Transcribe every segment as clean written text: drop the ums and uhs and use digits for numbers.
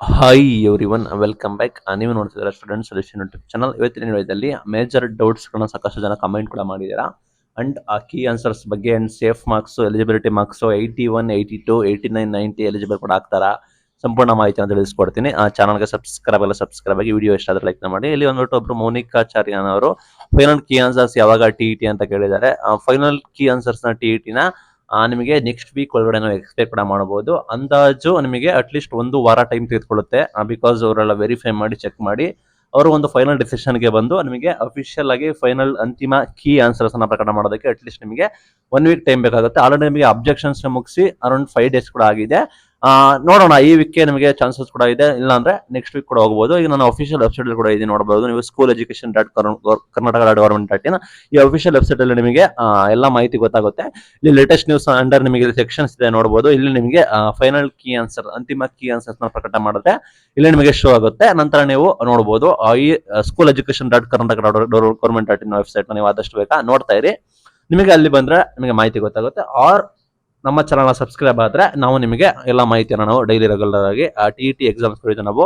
Hi everyone welcome back. ನೀವು ನೋಡ್ತಿದ್ದೀರಾ student solution YouTube channel. ಇವತ್ತಿನ ವಿಡಿಯೋದಲ್ಲಿ ಮೇಜರ್ ಡೌಟ್ಸ್ಗಳನ್ನ ಸಾಕಷ್ಟು ಜನ ಕಮೆಂಟ್ ಕೂಡ ಮಾಡಿದ್ದೀರಾ. ಅಂಡ್ ಆ ಕೀ ಆನ್ಸರ್ಸ್ ಬಗ್ಗೆ and safe marks eligibility marks 81, 82, 89, 90 eligible ಕೂಡ ಆಗ್ತಾರಾ, ಸಂಪೂರ್ಣ ಮಾಹಿತಿಯನ್ನು ತಿಳಿಸ್ಕೊಡ್ತೀನಿ. ಆ ಚಾನಲ್ಗೆ ಸಬ್ಸ್ಕ್ರೈಬ್ ಆಗಿ ವಿಡಿಯೋ ಇಷ್ಟ ಆದ್ರೆ ಲೈಕ್ ಮಾಡಿ. ಇಲ್ಲಿ ಒಂದ್ಬಿಟ್ಟು ಒಬ್ರು ಮೌನಿಕಾಚಾರ್ಯನ್ ಅವರು ಫೈನಲ್ ಕೀ ಆನ್ಸರ್ಸ್ ಯಾವಾಗ ಟಿ ಅಂತ ಕೇಳಿದ್ದಾರೆ. ಫೈನಲ್ ಕೀ ಆನ್ಸರ್ಸ್ ನ ಟಿಇಟಿನ ನಿಮಗೆ ನೆಕ್ಸ್ಟ್ ವೀಕ್ ಒಳಗಡೆ ನಾವು ಎಕ್ಸ್ಪೆಕ್ಟ್ ಕೂಡ ಮಾಡಬಹುದು. ಅಂದಾಜು ನಿಮಗೆ ಅಟ್ಲೀಸ್ಟ್ ಒಂದು ವಾರ ಟೈಮ್ ತೆಗೆದುಕೊಳ್ಳುತ್ತೆ. ಬಿಕಾಸ್ ಅವರೆಲ್ಲ ವೆರಿಫೈ ಮಾಡಿ ಚೆಕ್ ಮಾಡಿ ಅವರು ಒಂದು ಫೈನಲ್ ಡಿಸಿಷನ್ಗೆ ಬಂದು ನಿಮಗೆ ಅಫಿಷಿಯಲ್ ಆಗಿ ಫೈನಲ್ ಅಂತಿಮ ಕೀ ಆನ್ಸರ್ಸ್ ಅನ್ನ ಪ್ರಕಟ ಮಾಡೋದಕ್ಕೆ ಅಟ್ಲೀಸ್ಟ್ ನಿಮಗೆ 1 ವೀಕ್ ಟೈಮ್ ಬೇಕಾಗುತ್ತೆ. ಆಲ್ರೆಡಿ ನಿಮಗೆ ಅಬ್ಜೆಕ್ಷನ್ಸ್ ಮುಗಿಸಿ ಅರೌಂಡ್ 5 ಡೇಸ್ ಕೂಡ ಆಗಿದೆ. ನೋಡೋಣ, ಈ ವೀಕ್ಗೆ ನಿಮಗೆ ಚಾನ್ಸಸ್ ಕೂಡ ಇದೆ, ಇಲ್ಲ ಅಂದ್ರೆ ನೆಕ್ಸ್ಟ್ ವೀಕ್ ಕೂಡ ಹೋಗಬಹುದು. ಈಗ ನಾನು ಅಫಿಷಿಯಲ್ ವೆಬ್ಸೈಟ್ ಅಲ್ಲಿ ಕೂಡ ಇದೆ, ನೋಡಬಹುದು ನೀವು. ಸ್ಕೂಲ್ ಎಜುಕೇಶನ್ .ಕರ್ನಾಟಕ.ಗವರ್ಮೆಂಟ್ ಈ ಅಫಿಷಿಯಲ್ ವೆಬ್ಸೈಟ್ ಅಲ್ಲಿ ನಿಮಗೆ ಎಲ್ಲ ಮಾಹಿತಿ ಗೊತ್ತಾಗುತ್ತೆ. ಇಲ್ಲಿ ಲೇಟೆಸ್ಟ್ ನ್ಯೂಸ್ ಅಂಡರ್ ನಿಮಗೆ ಸೆಕ್ಷನ್ಸ್ ಇದೆ, ನೋಡಬಹುದು. ಇಲ್ಲಿ ನಿಮಗೆ ಫೈನಲ್ ಕೀ ಆನ್ಸರ್, ಅಂತಿಮ ಕೀ ಆನ್ಸರ್ಸ್ ನ ಪ್ರಕಟ ಮಾಡುತ್ತೆ. ಇಲ್ಲಿ ನಿಮಗೆ ಶೋ ಆಗುತ್ತೆ. ನಂತರ ನೀವು ನೋಡಬಹುದು ಈ ಸ್ಕೂಲ್ ಎಜುಕೇಶನ್ .ಕರ್ನಾಟಕ.ಗವರ್ಮೆಂಟ್ ವೆಬ್ಸೈಟ್ ನೀವು ಆದಷ್ಟು ಬೇಕಾ ನೋಡ್ತಾ ಇರಿ. ನಿಮಗೆ ಅಲ್ಲಿ ಬಂದ್ರೆ ನಿಮಗೆ ಮಾಹಿತಿ ಗೊತ್ತಾಗುತ್ತೆ. ಆರ್ ನಮ್ಮ ಚಾನಲ್ ಸಬ್ಸ್ಕ್ರೈಬ್ ಆದ್ರೆ ನಾವು ನಿಮಗೆ ಎಲ್ಲ ಮಾಹಿತಿಯನ್ನು ನಾವು ಡೈಲಿ ರೆಗ್ಯುಲರ್ ಆಗಿ ಟಿ ಎಕ್ಸಾಮ್ಸ್ ಕುರಿತು ನಾವು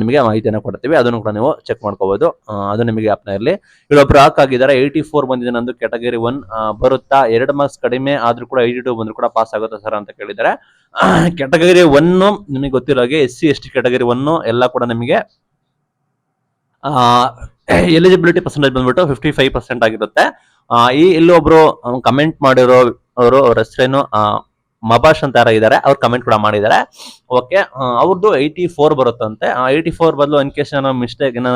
ನಿಮಗೆ ಮಾಹಿತಿಯನ್ನು ಕೊಡ್ತೀವಿ. ಅದನ್ನು ಕೂಡ ನೀವು ಚೆಕ್ ಮಾಡ್ಕೋಬಹುದು. ಅದು ನಿಮಗೆ ಆಪ್ನ ಇರಲಿ. ಇಲ್ಲೊಬ್ರು ಆಗಿದ್ದಾರೆ 84 ಬಂದಿದೆ, ನಂದು ಕ್ಯಾಟಗರಿ 1 ಬರುತ್ತಾ, 2 ಮಾರ್ಕ್ಸ್ ಕಡಿಮೆ ಆದ್ರೂ ಕೂಡ 82 ಬಂದ್ರು ಕೂಡ ಪಾಸ್ ಆಗುತ್ತೆ ಸರ್ ಅಂತ ಕೇಳಿದ್ದಾರೆ. ಕ್ಯಾಟಗರಿ 1 ನಿಮಗೆ ಗೊತ್ತಿರೋ ಹಾಗೆ SC ST ಕ್ಯಾಟಗರಿ 1 ಎಲ್ಲ ಕೂಡ ನಿಮಗೆ ಎಲಿಜಿಬಿಲಿಟಿ ಪರ್ಸೆಂಟೇಜ್ ಬಂದ್ಬಿಟ್ಟು 55% ಆಗಿರುತ್ತೆ. ಇಲ್ಲೊಬ್ರು ಕಮೆಂಟ್ ಮಾಡಿರೋ ಅವ್ರ ಹೆಸರೇನು ಮಬಾಷ್ ಅಂತ ಯಾರ ಇದ್ದಾರೆ, ಅವ್ರು ಕಮೆಂಟ್ ಕೂಡ ಮಾಡಿದ್ದಾರೆ. ಓಕೆ, ಅವ್ರದ್ದು 84 ಬರುತ್ತಂತೆ. 84 ಬದಲು ಇನ್ ಕೇಸ್ ಏನೋ ಮಿಸ್ಟೇಕ್ ಏನೋ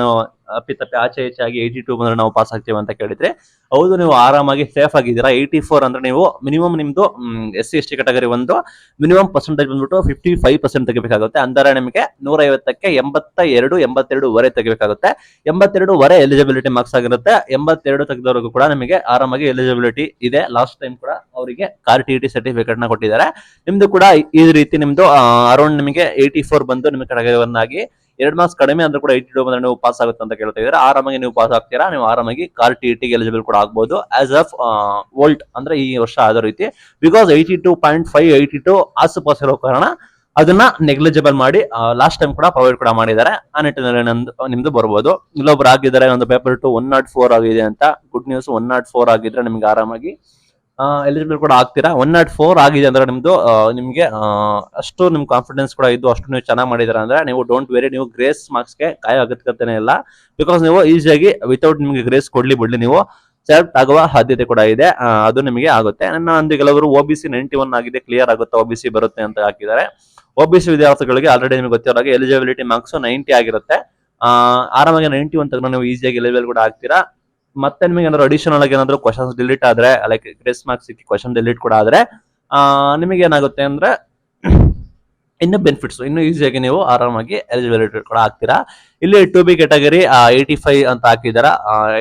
ಅಪ್ಪಿತಪ್ಪಿ ಆಚೆ ಈಚೆ ಆಗಿ 82 ಬಂದ್ರೆ ನಾವು ಪಾಸ್ ಆಗ್ತೀವಿ ಅಂತ ಕೇಳಿದ್ರೆ, ಹೌದು, ನೀವು ಆರಾಮಾಗಿ ಸೇಫ್ ಆಗಿದ್ದೀರಾ. 84 ಅಂದ್ರೆ ನೀವು ಮಿನಿಮಮ್ ನಿಮ್ದು SC ST category 1 minimum percentage ಬಂದ್ಬಿಟ್ಟು 55% ತೆಗಿಬೇಕಾಗುತ್ತೆ. ಅಂದರೆ ನಿಮಗೆ 150ಕ್ಕೆ 82 ತೆಗಿಬೇಕಾಗುತ್ತೆ. 82 ಎಲಿಜಿಬಿಲಿಟಿ ಮಾರ್ಕ್ಸ್ ಆಗಿರುತ್ತೆ. 82 ತೆಗೆದವರೆಗೂ ಕೂಡ ನಿಮಗೆ ಆರಾಮಾಗಿ ಎಲಿಜಿಬಿಲಿಟಿ ಇದೆ. ಲಾಸ್ಟ್ ಟೈಮ್ ಕೂಡ ಅವರಿಗೆ ಕಾರ್ ಟಿ ಸರ್ಟಿಫಿಕೇಟ್ ನ ಕೊಟ್ಟಿದ್ದಾರೆ. ನಿಮ್ದು ಕೂಡ ಈ ರೀತಿ ನಿಮ್ದು ಅರೌಂಡ್ ನಿಮಗೆ 84 ಬಂದು ನಿಮಗೆ ಕ್ಯಾಟಗರಿ 1 ಆಗಿ 2 ಮಾರ್ಕ್ಸ್ ಕಡಿಮೆ ಅಂದ್ರೆ ಕೂಡ 82 ಬಂದ್ರೆ ನೀವು ಪಾಸ್ ಆಗುತ್ತೆ ಅಂತ ಕೇಳ್ತಾ ಇದ್ದಾರೆ. ಆರಾಮಾಗಿ ನೀವು ಪಾಸ್ ಆಗ್ತೀರಾ. ನೀವು ಆರಾಮಾಗಿ ಕಾರ್ ಟಿ ಎಲಿಜಿಬಲ್ ಕೂಡ ಆಗ್ಬಹುದು ಆಸ್ ಆಫ್ ವೋಲ್ಟ್ ಅಂದ್ರೆ ಈ ವರ್ಷ ಆದ ರೀತಿ. ಬಿಕಾಸ್ 82.5 82 ಆಸುಪಾಸು ಇರೋ ಕಾರಣ ಅದನ್ನ ನೆಗ್ಲಿಜಿಬಲ್ ಮಾಡಿ ಲಾಸ್ಟ್ ಟೈಮ್ ಕೂಡ ಪ್ರೊವೈಡ್ ಕೂಡ ಮಾಡಿದ್ದಾರೆ. ಆ ನಿಟ್ಟಿನಲ್ಲಿ ನಿಮ್ದು ಬರ್ಬೋದು. ಇಲ್ಲೊಬ್ರು ಆಗಿದ್ದಾರೆ ಒಂದು ಪೇಪರ್ 2 104 ಆಗಿದೆ ಅಂತ. ಗುಡ್ ನ್ಯೂಸ್, 104 ಆಗಿದ್ರೆ ನಿಮ್ಗೆ ಆರಾಮಾಗಿ ಎಲಿಜಿಬಲ್ ಕೂಡ ಆಗ್ತೀರಾ. 104 ಆಗಿದೆ ಅಂದ್ರೆ ನಿಮ್ಗೆ ಅಷ್ಟು ನಿಮ್ ಕಾನ್ಫಿಡೆನ್ಸ್ ಕೂಡ ಇದ್ದು ಅಷ್ಟು ನೀವು ಚೆನ್ನಾಗಿ ಮಾಡಿದಾರೆ ಅಂದ್ರೆ ನೀವು ಡೋಂಟ್ ವೆರಿ, ನೀವು ಗ್ರೇಸ್ ಮಾರ್ಕ್ಸ್ಗೆ ಕಾಯೋ ಅಗತ್ಯತೆ ಇಲ್ಲ. ಬಿಕಾಸ್ ನೀವು ಈಸಿಯಾಗಿ ವಿತೌಟ್ ನಿಮ್ಗೆ ಗ್ರೇಸ್ ಕೊಡ್ಲಿ ಬಿಡ್ಲಿ ನೀವು ಸೆಲೆಕ್ಟ್ ಆಗುವ ಸಾಧ್ಯತೆ ಕೂಡ ಇದೆ. ಅದು ನಿಮಗೆ ಆಗುತ್ತೆ. ನನ್ನ ಒಂದು ಕೆಲವರು OBC 91 ಆಗಿದೆ, ಕ್ಲಿಯರ್ ಆಗುತ್ತೆ, OBC ಬರುತ್ತೆ ಅಂತ ಹಾಕಿದ್ದಾರೆ. OBC ವಿದ್ಯಾರ್ಥಿಗಳಿಗೆ ಆಲ್ರೆಡಿ ನಿಮಗೆ ಗೊತ್ತಿರೋ ಹಾಗೆ ಎಲಿಜಿಬಿಲಿಟಿ ಮಾರ್ಕ್ಸ್ 90 ಆಗಿರುತ್ತೆ. ಆರಾಮಾಗಿ 91 ತಗೊಂಡು ನೀವು ಈಸಿಯಾಗಿ ಎಲಿಜಿಬಲ್ ಕೂಡ ಆಗ್ತೀರಾ. ಮತ್ತೆ ನಿಮಗೆ ಏನಾದ್ರು ಅಡಿಷನಲ್ ಆಗಿ ಏನಾದ್ರು ಕ್ವಶನ್ಸ್ ಡಿಲೀಟ್ ಆದ್ರೆ, ಲೈಕ್ ಗ್ರೇಸ್ ಮಾರ್ಕ್ಸ್ ಸಿಕ್ಕಿ ಕ್ವಶನ್ ಡಿಲೀಟ್ ಕೂಡ ಆದ್ರೆ ನಿಮಗೆ ಏನಾಗುತ್ತೆ ಅಂದ್ರೆ ಇನ್ನು ಬೆನಿಫಿಟ್ಸ್, ಇನ್ನು ಈಸಿಯಾಗಿ ನೀವು ಆರಾಮಾಗಿ ಎಲಿಜಿಬಿಲಿಟಿ ಕೂಡ ಆಗ್ತೀರಾ. ಇಲ್ಲಿ 2B ಕ್ಯಾಟಗರಿ 85 ಅಂತ ಹಾಕಿದಾರ.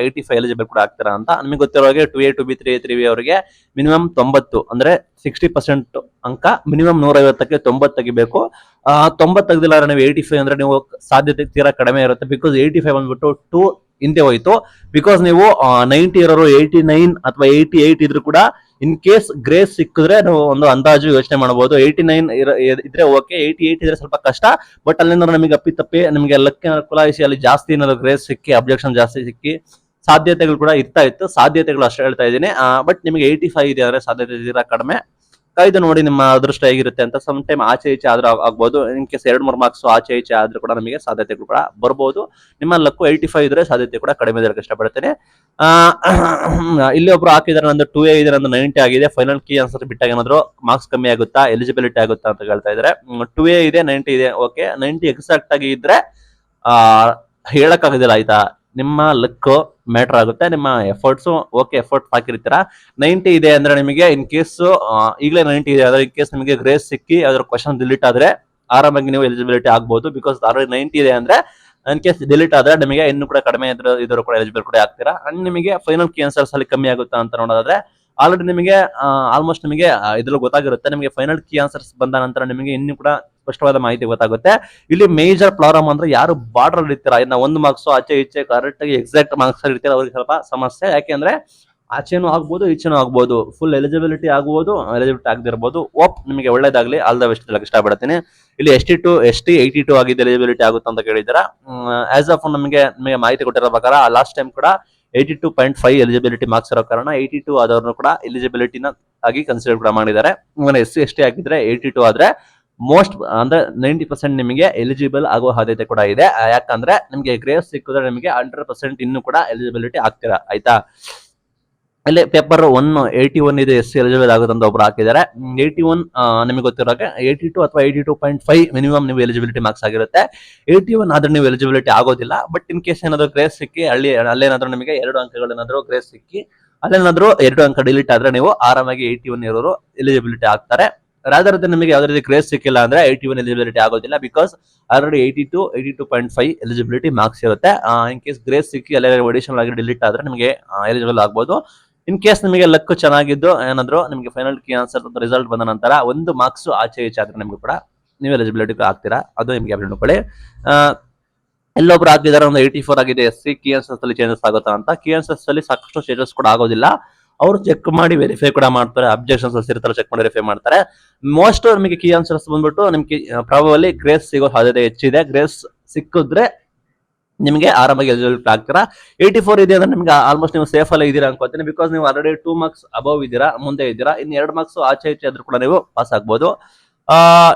85 ಎಲಿಜಿಬಲ್ ಕೂಡ ಆಗ್ತೀರಾ ಅಂತ ನಿಮಗೆ ಗೊತ್ತಿರೋ ಹಾಗೆ 2A 2B 3A 3B ಅವರಿಗೆ ಮಿನಿಮಮ್ 90 ಅಂದ್ರೆ 60% ಅಂಕ, ಮಿನಿಮಮ್ 150ಕ್ಕೆ 90 ತೆಗಿಬೇಕು. 90 ತೆಗೆದಿಲ್ಲ ನೀವು 85 ಅಂದ್ರೆ ನೀವು ಸಾಧ್ಯತೆ ತೀರಾ ಕಡಿಮೆ ಇರುತ್ತೆ. ಬಿಕಾಸ್ 85 ಬಂದ್ಬಿಟ್ಟು 2 ಹಿಂದೆ ಹೋಯ್ತು. ಬಿಕಾಸ್ ನೀವು 90 ಇರೋರು 89 ಅಥವಾ 88 ಇದ್ರು ಕೂಡ ಇನ್ ಕೇಸ್ ಗ್ರೇಸ್ ಸಿಕ್ಕಿದ್ರೆ ನಾವು ಒಂದು ಅಂದಾಜು ಯೋಚನೆ ಮಾಡಬಹುದು. 89 ಇದ್ರೆ ಓಕೆ, 88 ಇದ್ರೆ ಸ್ವಲ್ಪ ಕಷ್ಟ. ಬಟ್ ಅಲ್ಲಿಂದ ನಮಗೆ ಅಪ್ಪಿತಪ್ಪಿ ನಿಮಗೆ ಲಕ್ಕೆ ಕುಲಾಯಿಸಿ ಅಲ್ಲಿ ಜಾಸ್ತಿ ಏನಾದ್ರು ಗ್ರೇಸ್ ಸಿಕ್ಕಿ ಅಬ್ಜೆಕ್ಷನ್ ಜಾಸ್ತಿ ಸಿಕ್ಕಿ ಸಾಧ್ಯತೆಗಳು ಕೂಡ ಇತ್ತು. ಸಾಧ್ಯತೆಗಳು ಅಷ್ಟೇ ಹೇಳ್ತಾ ಇದ್ದೀನಿ. ಬಟ್ ನಿಮಗೆ 85 ಇದೆ ಅಂದ್ರೆ ಸಾಧ್ಯತೆ ತೀರಾ ಕಡಿಮೆ. ಕಾಯ್ದು ನೋಡಿ ನಿಮ್ಮ ಅದೃಷ್ಟ ಹೇಗಿರುತ್ತೆ ಅಂತ. ಸಮ್ ಟೈಮ್ ಆಚೆ ಈಚೆ ಆದ್ರೂ ಆಗ್ಬಹುದು. ಇನ್ ಕೇಸ್ 2-3 ಮಾರ್ಕ್ಸ್ ಆಚೆ ಈಚೆ ಆದ್ರೂ ಕೂಡ ನಮಗೆ ಸಾಧ್ಯತೆಗಳು ಕೂಡ ಬರ್ಬೋದು. ನಿಮ್ಮ ಲಕ್ಕು 85 ಇದ್ರೆ ಸಾಧ್ಯತೆ ಕೂಡ ಕಡಿಮೆ ಇರೋಕೆ ಇಷ್ಟಪಡ್ತೇನೆ. ಇಲ್ಲಿ ಒಬ್ರು ಹಾಕಿದಾರೆ ನಂದು 2A ಇದೆ, ನಂದು 90 ಆಗಿದೆ. ಫೈನಲ್ ಕೀ ಆನ್ಸರ್ ಬಿಟ್ಟಾಗ ಏನಾದ್ರು ಮಾರ್ಕ್ಸ್ ಕಮ್ಮಿ ಆಗುತ್ತಾ, ಎಲಿಜಿಬಿಲಿಟಿ ಆಗುತ್ತಾ ಅಂತ ಹೇಳ್ತಾ ಇದ್ದಾರೆ. 2A ಇದೆ, 90 ಇದೆ. ಓಕೆ, 90 ಎಕ್ಸಾಕ್ಟ್ ಆಗಿ ಇದ್ರೆ ಹೇಳಕ್ ಆಗೋದಿಲ್ಲ, ಆಯ್ತಾ. ನಿಮ್ಮ ಲಕ್ ಮ್ಯಾಟರ್ ಆಗುತ್ತೆ, ನಿಮ್ಮ ಎಫರ್ಟ್ಸ್. Okay, effort ಹಾಕಿರ್ತೀರಾ. 90 ಇದೆ ಅಂದ್ರೆ ನಿಮಗೆ ಇನ್ ಕೇಸ್ ಈಗಲೇ 90 ಇದೆ ಆದ್ರೆ ಇನ್ ಕೇಸ್ ನಿಮಗೆ ಗ್ರೇಸ್ ಸಿಕ್ಕಿ ಅದ್ರ ಕ್ವಶನ್ ಡಿಲೀಟ್ ಆದ್ರೆ ಆರಾಮಾಗಿ ನೀವು ಎಲಿಜಿಬಿಲಿಟಿ ಆಗ್ಬಹುದು. ಬಿಕಾಸ್ ಆಲ್ರೆಡಿ 90 ಇದೆ ಅಂದ್ರೆ ಇನ್ ಕೇಸ್ ಡಿಲೀಟ್ ಆದ್ರೆ ನಿಮಗೆ ಇನ್ನು ಕೂಡ ಕಡಿಮೆ ಇದ್ರು ಕೂಡ ಎಲಿಜಿಬಲ್ ಕೂಡ ಆಗ್ತೀರಾ. ಅಂಡ್ ನಿಮಗೆ ಫೈನಲ್ ಕೀ ಆನ್ಸರ್ಸ್ ಅಲ್ಲಿ ಕಮ್ಮಿ ಆಗುತ್ತಾ ಅಂತ ನೋಡೋದಾದ್ರೆ ಆಲ್ರೆಡಿ ನಿಮಗೆ ಆಲ್ಮೋಸ್ಟ್ ನಿಮಗೆ ಇದ್ರಲ್ಲಿ ಗೊತ್ತಾಗಿರುತ್ತೆ. ನಿಮಗೆ ಫೈನಲ್ ಕೀ ಆನ್ಸರ್ಸ್ ಬಂದ ನಂತರ ನಿಮಗೆ ಇನ್ನೂ ಕೂಡ ಸ್ಪಷ್ಟವಾದ ಮಾಹಿತಿ ಗೊತ್ತಾಗುತ್ತೆ. ಇಲ್ಲಿ ಮೇಜರ್ ಪ್ರಾಬ್ಲಮ್ ಅಂದ್ರೆ ಯಾರು ಬಾರ್ಡರ್ ಇರ್ತೀರಾ, ಇನ್ನ 1 ಮಾರ್ಕ್ಸ್ ಆಚೆ ಈಚೆ ಕರೆಕ್ಟ್ ಆಗಿ ಎಕ್ಸಾಕ್ಟ್ ಮಾರ್ಕ್ಸ್ ಇರ್ತೀರಾ ಅವ್ರಿಗೆ ಸ್ವಲ್ಪ ಸಮಸ್ಯೆ. ಯಾಕೆಂದ್ರೆ ಆಚೆನೂ ಆಗ್ಬೋದು, ಈಚೆನೂ ಆಗ್ಬೋದು, ಫುಲ್ ಎಲಿಜಿಬಿಲಿಟಿ ಆಗ್ಬೋದು, ಎಲಿಜಿಬಿಲಿಟಿ ಆಗದಿರ್ಬೋದು. ನಿಮಗೆ ಒಳ್ಳೇದಾಗ್ಲಿ, ಆಲ್ ದ ಬೆಸ್ಟ್ ಹೇಳಕ್ ಇಷ್ಟಪಡ್ತೀನಿ. ಇಲ್ಲಿ ST 82 ಆಗಿದೆ ಎಲಿಜಿಬಿಲಿಟಿ ಆಗುತ್ತೆ ಅಂತ ಕೇಳಿದ್ದೀರಾ. ಆಸ್ ಆಫ್ ನಮಗೆ ಮಾಹಿತಿ ಕೊಟ್ಟಿರೋ ಪ್ರಕಾರ ಲಾಸ್ಟ್ ಟೈಮ್ ಕೂಡ 82.5 ಎಲಿಜಿಬಿಲಿಟಿ ಮಾರ್ಕ್ಸ್ ಇರೋ ಕಾರಣ 82 ಆದವ್ರನ್ನು ಕೂಡ ಎಲಿಜಿಬಿಲಿಟಿನ ಆಗಿ ಕನ್ಸಿಡರ್ ಕೂಡ ಮಾಡಿದ್ದಾರೆ. SC ST ಆಗಿದ್ರೆ 82 ಆದ್ರೆ ಮೋಸ್ಟ್ ಅಂದ್ರೆ 90% ನಿಮಗೆ ಎಲಿಜಿಬಲ್ ಆಗೋ ಸಾಧ್ಯತೆ ಕೂಡ ಇದೆ. ಯಾಕಂದ್ರೆ ನಿಮಗೆ ಗ್ರೇಸ್ ಸಿಕ್ಕಿದ್ರೆ ನಿಮಗೆ 100% ಇನ್ನೂ ಕೂಡ ಎಲಿಜಿಬಿಲಿಟಿ ಆಗ್ತೀರಾ, ಆಯ್ತಾ. ಇಲ್ಲಿ ಪೇಪರ್ 81 ಇದೆ, SC ಎಲಿಜಿಬಲ್ ಆಗುತ್ತೆ ಅಂತ ಒಬ್ರು ಹಾಕಿದ್ದಾರೆ. 81 ನಿಮಗೆ ಗೊತ್ತಿರೋಕೆ 82 ಅಥವಾ 82.5 ಮಿನಿಮಮ್ ನೀವು ಎಲಿಜಿಬಿಲಿಟಿ ಮಾರ್ಕ್ಸ್ ಆಗಿರುತ್ತೆ. 81 ಆದ್ರೆ ನೀವು ಎಲಿಜಿಬಿಲಿಟಿ ಆಗೋದಿಲ್ಲ. ಬಟ್ ಇನ್ ಕೇಸ್ ಏನಾದ್ರು ಗ್ರೇಸ್ ಸಿಕ್ಕಿ ಅಲ್ಲೇನಾದ್ರೂ ನಿಮಗೆ 2 ಅಂಕಗಳೇನಾದ್ರೂ ಗ್ರೇಸ್ ಸಿಕ್ಕಿ ಅಲ್ಲೇನಾದ್ರೂ 2 ಅಂಕ ಡಿಲೀಟ್ ಆದ್ರೆ ನೀವು ಆರಾಮಾಗಿ 81 ಇರೋರು ಎಲಿಜಿಬಿಲಿಟಿ ಆಗ್ತಾರೆ. ರಾದರ್ ನಿಮಗೆ ಯಾವ್ದೇ ರೀತಿ ಗ್ರೇಸ್ ಸಿಕ್ಕಿಲ್ಲ ಅಂದ್ರೆ 81 ಎಲಿಜಿಬಿಲಿಟಿ ಆಗೋದಿಲ್ಲ. ಬಿಕಾಸ್ ಆಲ್ರೆಡಿ 82.5 ಎಲಿಜಿಬಿಲಿಟಿ ಮಾರ್ಕ್ಸ್ ಇರುತ್ತೆ. ಇನ್ ಕೇಸ್ ಗ್ರೇಸ್ ಸಿಕ್ಕಿ ಅಲ್ಲೇ ಅಡಿಷನಲ್ ಆಗಿ ಡಿಲೀಟ್ ಆದ್ರೆ ನಿಮಗೆ ಎಲಿಜಿಬಲ್ ಆಗ್ಬೋದು. ಇನ್ ಕೇಸ್ ನಿಮಗೆ ಲಕ್ ಚೆನ್ನಾಗಿದ್ದು ಏನಾದ್ರು ನಿಮಗೆ ಫೈನಲ್ ಕೀ ಆನ್ಸರ್ ರಿಸಲ್ಟ್ ಬಂದ ನಂತರ 1 ಮಾರ್ಕ್ಸ್ ಆಚೆ ಈಚೆ ಆದ್ರೆ ನಿಮ್ಗೆ ಕೂಡ ನೀವು ಎಲಿಜಿಬಿಲಿಟಿ ಆಗ್ತೀರಾ, ಅದು ನಿಮ್ಗೆ ಅಪ್ಡೇಟ್ ಮಾಡ್ಕೊಳ್ಳಿ. ಎಲ್ಲೊಬ್ರು ಹಾಕಿದ್ದಾರೆ ಒಂದು 84 ಆಗಿದೆ SC, ಕೀ ಆನ್ಸರ್ಸ್ ಅಲ್ಲಿ ಚೇಂಜಸ್ ಆಗುತ್ತಾ ಅಂತ. ಕೀ ಆನ್ಸರ್ಸ್ ಅಲ್ಲಿ ಸಾಕಷ್ಟು ಚೇಂಜಸ್ ಕೂಡ ಆಗೋದಿಲ್ಲ. ಅವರು ಚೆಕ್ ಮಾಡಿ ವೆರಿಫೈ ಕೂಡ ಮಾಡ್ತಾರೆ, ಅಬ್ಜೆಕ್ಷನ್ಸ್ ಇರ್ತಾರೆ, ಚೆಕ್ ಮಾಡಿ ವೆರಿಫೈ ಮಾಡ್ತಾರೆ. ಮೋಸ್ಟ್ ನಿಮಗೆ ಕೀ ಆನ್ಸರ್ಸ್ ಬಂದ್ಬಿಟ್ಟು ನಿಮ್ಗೆ ಪ್ರಾಬಬಲಿ ಗ್ರೇಸ್ ಸಿಗೋ ಸಾಧ್ಯತೆ ಹೆಚ್ಚಿದೆ. ಗ್ರೇಸ್ ಸಿಕ್ಕಿದ್ರೆ ನಿಮಗೆ ಆರಾಮಾಗಿ ಎಲಿಜಿಬಿಲಿಟಿ ಆಗ್ತೀರಾ. 84 ಇದೆ ಅಂದ್ರೆ ನಿಮ್ಗೆ ಆಲ್ಮೋಸ್ಟ್ ನೀವು ಸೇಫ್ ಅಲ್ಲೇ ಇದ್ದೀರಾ ಅನ್ಕೋತೀನಿ. ಬಿಕಾಸ್ ನೀವು ಆಲ್ರೆಡಿ 2 ಮಾರ್ಕ್ಸ್ ಅಬವ್ ಇದ್ದೀರಾ, ಮುಂದೆ ಇದ್ದೀರಾ. ಇನ್ನು 2 ಮಾರ್ಕ್ಸ್ ಆಚೆ ಈಚೆ ಆದ್ರೂ ಕೂಡ ನೀವು ಪಾಸ್ ಆಗ್ಬೋದು.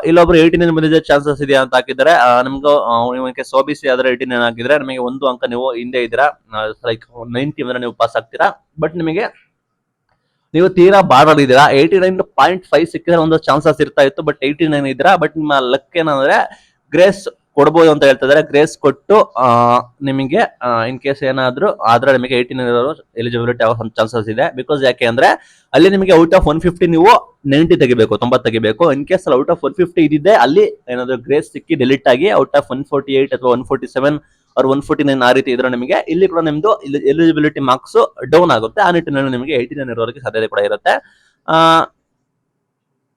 ಇಲ್ಲೊಬ್ರು 89 ಬಂದಿದೆ ಚಾನ್ಸಸ್ ಇದೆಯಾ ಅಂತ ಹಾಕಿದ್ದಾರೆ. ನಿಮ್ಗೆ ನೀವು OBC ಆದ್ರೆ 89 ಹಾಕಿದ್ರೆ ನಿಮಗೆ 1 ಅಂಕ ನೀವು ಹಿಂದೆ ಇದ್ದೀರಾ, ಲೈಕ್ 90 ಅಂದ್ರೆ ನೀವು ಪಾಸ್ ಆಗ್ತೀರಾ. ಬಟ್ ನಿಮಗೆ ನೀವು ತೀರಾ ಬಾರ್ಡರ್ ಇದ್ದೀರಾ. 89.5 ಸಿಕ್ಕಿದ್ರೆ ಒಂದು ಚಾನ್ಸಸ್ ಇರ್ತಾ ಇತ್ತು, ಬಟ್ 89 ಇದ್ದೀರಾ. ಬಟ್ ನಿಮ್ಮ ಲಕ್ ಏನಂದ್ರೆ ಗ್ರೇಸ್ ಕೊಡ್ಬೋದು ಅಂತ ಹೇಳ್ತಿದ್ದಾರೆ. ಗ್ರೇಸ್ ಕೊಟ್ಟು ನಿಮಗೆ ಇನ್ ಕೇಸ್ ಏನಾದ್ರು ಆದ್ರೆ ನಿಮಗೆ 89 ಇರೋರು ಎಲಿಜಿಬಿಲಿಟಿ ಆಗೋ ಚಾನ್ಸಸ್ ಇದೆ. ಬಿಕಾಸ್ ಯಾಕೆ ಅಂದ್ರೆ ಅಲ್ಲಿ ನಿಮಗೆ ಔಟ್ ಆಫ್ 150 ನೀವು 90 ತೆಗಿಬೇಕು, 90 ತೆಗಿಬೇಕು. ಇನ್ ಕೇಸ್ ಔಟ್ ಆಫ್ 150 ಇದ್ದಿದ್ದೆ ಅಲ್ಲಿ ಏನಾದ್ರು ಗ್ರೇಸ್ ಸಿಕ್ಕಿ ಡಿಲೀಟ್ ಆಗಿ ಔಟ್ ಆಫ್ 148 ಅಥವಾ 147 ಅವ್ರ 149 ಆ ರೀತಿ ಇದ್ರೆ ನಿಮಗೆ ಇಲ್ಲಿ ಕೂಡ ನಿಮ್ದು ಎಲಿಜಿಬಿಲಿಟಿ ಮಾರ್ಕ್ಸ್ ಡೌನ್ ಆಗುತ್ತೆ. ಆ ನಿಟ್ಟಿನಲ್ಲಿ ನಿಮಗೆ 89 ಇರೋರಿಗೆ ಸಾಧ್ಯತೆ ಕೂಡ ಇರುತ್ತೆ.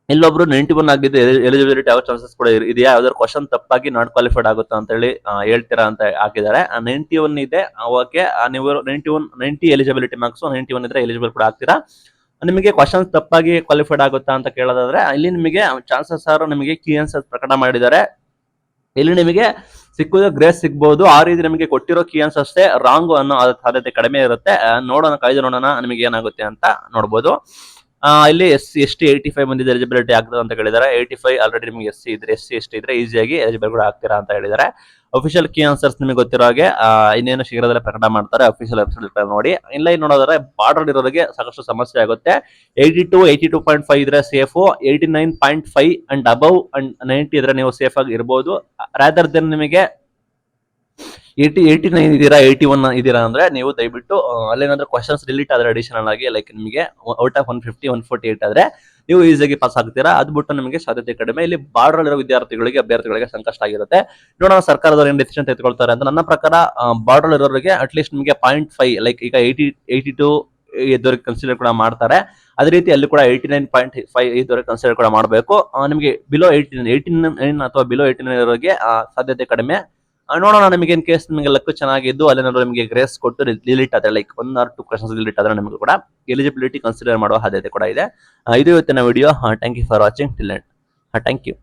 ಇಲ್ಲೊಬ್ರು 91 ಆಗಿದ್ದು ಎಲಿಜಿಬಿಲಿಟಿ ಆಗೋ ಚಾನ್ಸಸ್ ಕೂಡ ಇದೆಯಾ, ಯಾವ್ದಾದ್ರು ಕ್ವಶನ್ ತಪ್ಪಾಗಿ ನಾಟ್ ಕ್ವಾಲಿಫೈಡ್ ಆಗುತ್ತಾ ಅಂತ ಹೇಳಿ ಹೇಳ್ತೀರಾ ಅಂತ ಹಾಕಿದ್ದಾರೆ. 91 ಇದೆ, ಓಕೆ. ನೀವು 90 ಎಲಿಜಿಬಿಲಿಟಿ ಮಾರ್ಕ್ಸ್ 91 ಇದ್ರೆ ಎಲಿಜಿಬಲ್ ಕೂಡ ಆಗ್ತೀರಾ. ನಿಮಗೆ ಕ್ವಶನ್ಸ್ ತಪ್ಪಾಗಿ ಕ್ವಾಲಿಫೈಡ್ ಆಗುತ್ತಾ ಅಂತ ಕೇಳೋದಾದ್ರೆ ಇಲ್ಲಿ ನಿಮಗೆ ಚಾನ್ಸಸ್ ಆರು ನಿಮಗೆ ಕೀ ಆನ್ಸರ್ಸ್ ಪ್ರಕಟ ಮಾಡಿದ್ದಾರೆ. ಇಲ್ಲಿ ನಿಮಗೆ ಸಿಕ್ಕುವುದು ಗ್ರೇಸ್ ಸಿಗ್ಬಹುದು. ಆ ರೀತಿ ನಿಮಗೆ ಕೊಟ್ಟಿರೋ ಕೀ ಆನ್ಸರ್ಸ್ ಅಷ್ಟೇ ರಾಂಗ್ ಅನ್ನೋ ಸಾಧ್ಯತೆ ಕಡಿಮೆ ಇರುತ್ತೆ. ನೋಡೋಣ, ಕಾಯ್ದು ನೋಡೋಣ ನಿಮಗೆ ಏನಾಗುತ್ತೆ ಅಂತ ನೋಡ್ಬೋದು. ಇಲ್ಲಿ ST 85 ಬಂದಿದೆ ಎಲಿಜಿಬಿಲಿಟಿ ಆಗ್ತದೆ ಅಂತ ಹೇಳಿದ್ದಾರೆ. 85 ಆಲ್ರೆಡಿ ನಿಮಗೆ SC ST ಇದ್ರೆ ಈಸಿಯಾಗಿ ಎಲಿಜಿಬಲ್ ಕೂಡ ಆಗ್ತೀರಾ ಅಂತ ಹೇಳಿದ್ದಾರೆ. ಅಫಿಷಿಯಲ್ ಕೀ ಆನ್ಸರ್ಸ್ ನಿಮಗೆ ಗೊತ್ತಿರೋ ಹಾಗೆ ಇನ್ನೇನು ಶೀಘ್ರದಲ್ಲೇ ಪ್ರಕಟ ಮಾಡ್ತಾರೆ, ಅಫಿಷಿಯಲ್ ವೆಬ್ಸೈಟ್ ನೋಡಿ. ಇಲ್ಲ ನೋಡೋದ್ರೆ ಬಾರ್ಡರ್ ಇರೋರಿಗೆ ಸಾಕಷ್ಟು ಸಮಸ್ಯೆ ಆಗುತ್ತೆ. 82.5 ಇದ್ರೆ ಸೇಫು, 89.5 ಅಂಡ್ ಅಬವ್ ಅಂಡ್ 90 ಇದ್ರೆ ನೀವು ಸೇಫ್ ಆಗಿ ಇರ್ಬೋದು. ರಾದರ್ ದೆನ್ ನಿಮಗೆ 89 ಇದೀರಾ, 81 ಇದೀರಾ ಅಂದ್ರೆ ನೀವು ದಯವಿಟ್ಟು ಅಲ್ಲೇನಾದ್ರೂ ಕ್ವಶನ್ಸ್ ಡಿಲೀಟ್ ಆದ್ರೆ ಅಡಿಷನಲ್ ಆಗಿ ಲೈಕ್ ನಿಮಗೆ ಔಟ್ ಆಫ್ 150 148 ಆದ್ರೆ ನೀವು ಈಸಿಯಾಗಿ ಪಾಸ್ ಆಗ್ತೀರಾ. ಅದು ಬಿಟ್ಟು ನಿಮಗೆ ಸಾಧ್ಯತೆ ಕಡಿಮೆ. ಇಲ್ಲಿ ಬಾರ್ಡರ್ ಇರೋ ಅಭ್ಯರ್ಥಿಗಳಿಗೆ ಸಂಕಷ್ಟ ಆಗಿರುತ್ತೆ. ನೋಡೋಣ ಸರ್ಕಾರದವರು ಏನ್ ಡಿಸಿಷನ್ ತೆಗೆದುಕೊಳ್ತಾರೆ ಅಂತ. ನನ್ನ ಪ್ರಕಾರ ಬಾರ್ಡರ್ ಇರೋರಿಗೆ ಅಟ್ಲೀಸ್ಟ್ ನಿಮಗೆ 0.5 ಲೈಕ್ ಈಗ 82 ಇದ್ದವ್ರಿಗೆ ಕನ್ಸಿಡರ್ ಕೂಡ ಮಾಡ್ತಾರೆ. ಅದೇ ರೀತಿ ಅಲ್ಲಿ ಕೂಡ 89.5 ಇದ್ದವ್ರಿಗೆ ಕನ್ಸಿಡರ್ ಕೂಡ ಮಾಡಬೇಕು. ನಿಮಗೆ ಬಿಲೋ 89 ಅಥವಾ ಬಿಲೋ 89 ಇರೋರಿಗೆ ಸಾಧ್ಯತೆ ಕಡಿಮೆ. ನೋಡೋಣ, ನಿಮಗೆ ಇನ್ ಕೇಸ್ ನಿಮಗೆ ಲಕ್ ಚೆನ್ನಾಗಿದ್ದು ಅಲ್ಲೇನಾದ್ರು ನಿಮಗೆ ಗ್ರೇಸ್ ಕೊಟ್ಟು ಡಿಲೀಟ್ ಆದ್ರೆ ಲೈಕ್ 1 or 2 ಕ್ವಶನ್ಸ್ ಡಿಲೀಟ್ ಆದ್ರೆ ನಿಮಗೆ ಕೂಡ ಎಲಿಜಿಬಿಲಿಟಿ ಕನ್ಸಿಡರ್ ಮಾಡುವ ಸಾಧ್ಯತೆ ಕೂಡ ಇದೆ. ಇದು ಇವತ್ತಿನ video. Thank you for watching till end. Thank you.